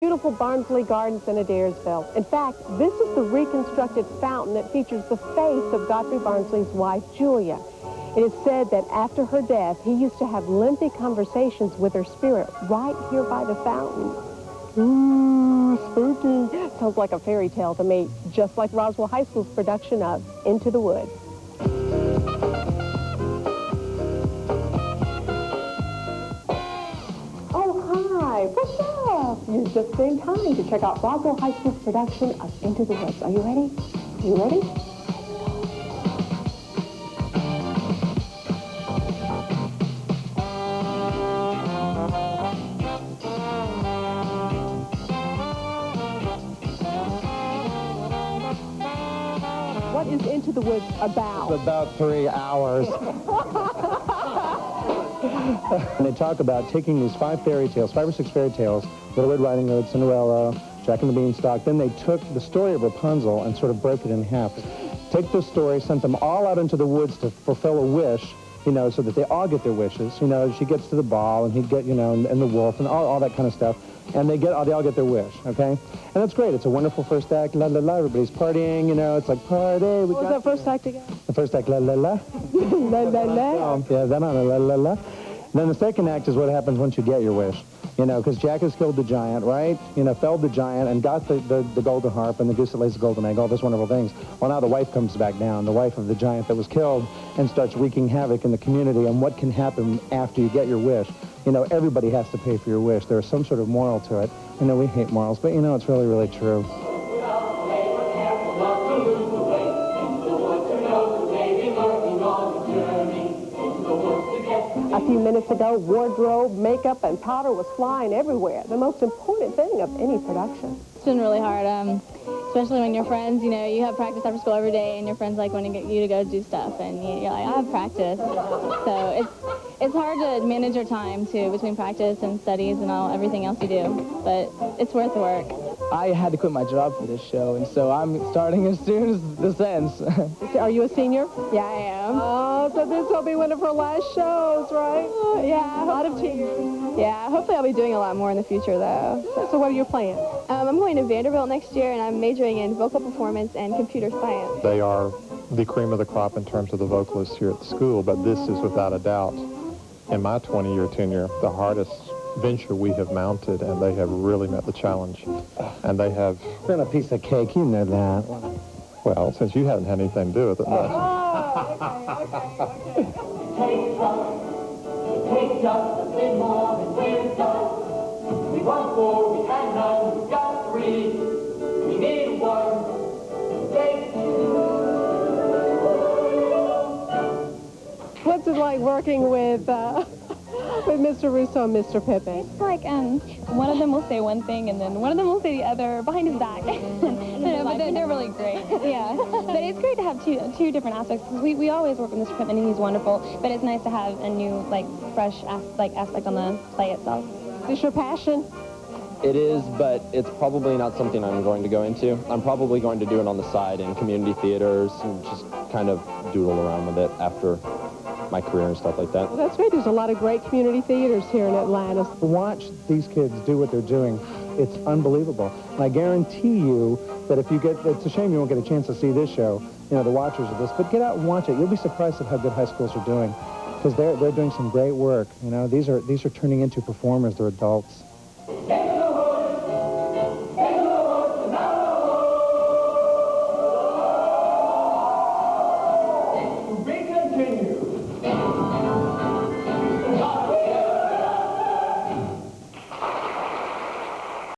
Beautiful Barnsley Gardens in Adairsville. In fact, this is the reconstructed fountain that features the face of Godfrey Barnsley's wife, Julia. It is said that after her death, he used to have lengthy conversations with her spirit right here by the fountain. Ooh, spooky. Sounds like a fairy tale to me, just like Roswell High School's production of Into the Woods. Oh, hi. What's up? You're just in time to check out Roswell High School's production of Into the Woods. Are you ready? Are you ready? What is Into the Woods about? It's about 3 hours. And they talk about taking these 5 or 6 fairy tales, Little Red Riding Hood, Cinderella, Jack and the Beanstalk. Then they took the story of Rapunzel and sort of broke it in half. Take those stories, sent them all out into the woods to fulfill a wish, you know, so that they all get their wishes. You know, she gets to the ball, and he'd get, you know, and the wolf, and all that kind of stuff. And they all get their wish, okay? And that's great. It's a wonderful first act, la la la. Everybody's partying, you know. It's like party. What was that first act again? The first act, la la la. La la la. Yeah, that on a la la la. Then the second act is what happens once you get your wish. You know, because Jack has killed the giant, right? You know, felled the giant and got the golden harp and the goose that lays the golden egg, all those wonderful things. Well, now the wife comes back down, the wife of the giant that was killed, and starts wreaking havoc in the community. And what can happen after you get your wish? You know, everybody has to pay for your wish. There's some sort of moral to it. I know we hate morals, but, you know, it's really, really true. A few minutes ago, wardrobe, makeup, and powder was flying everywhere. The most important thing of any production. It's been really hard, especially when your friends, you know, you have practice after school every day, and your friends like want to get you to go do stuff, and you're like, I have practice. So it's hard to manage your time, too, between practice and studies and everything else you do, but it's worth the work. I had to quit my job for this show, and so I'm starting as soon as this ends. Are you a senior? Yeah, I am. Oh, so this will be one of her last shows, right? Yeah. A lot of tears. Yeah, hopefully I'll be doing a lot more in the future, though. So what are your plans? I'm going to Vanderbilt next year, and I'm majoring in vocal performance and computer science. They are the cream of the crop in terms of the vocalists here at the school, but this is without a doubt, in my 20-year tenure, the hardest venture we have mounted, and they have really met the challenge. And they have... It's been a piece of cake, you know that. Well, since you haven't had anything to do with it, no. Take just a bit more and we're done. We want 4, we had none, we got 3. We need 1. Take 2. What's it like working with Mr. Russo and Mr. Pippin? It's like one of them will say one thing, and then one of them will say the other behind his back. But they're really great. Yeah, but it's great to have two different aspects. We always work with Mr. Pippin, and he's wonderful. But it's nice to have a new, like, fresh aspect on the play itself. Is this your passion? It is, but it's probably not something I'm going to go into. I'm probably going to do it on the side in community theaters and just kind of doodle around with it after my career and stuff like that. Well, that's great. There's a lot of great community theaters here in Atlanta. To watch these kids do what they're doing, it's unbelievable. And I guarantee you that if you it's a shame you won't get a chance to see this show, you know, the watchers of this, but get out and watch it. You'll be surprised at how good high schools are doing, because they're doing some great work. You know, these are turning into performers. They're adults.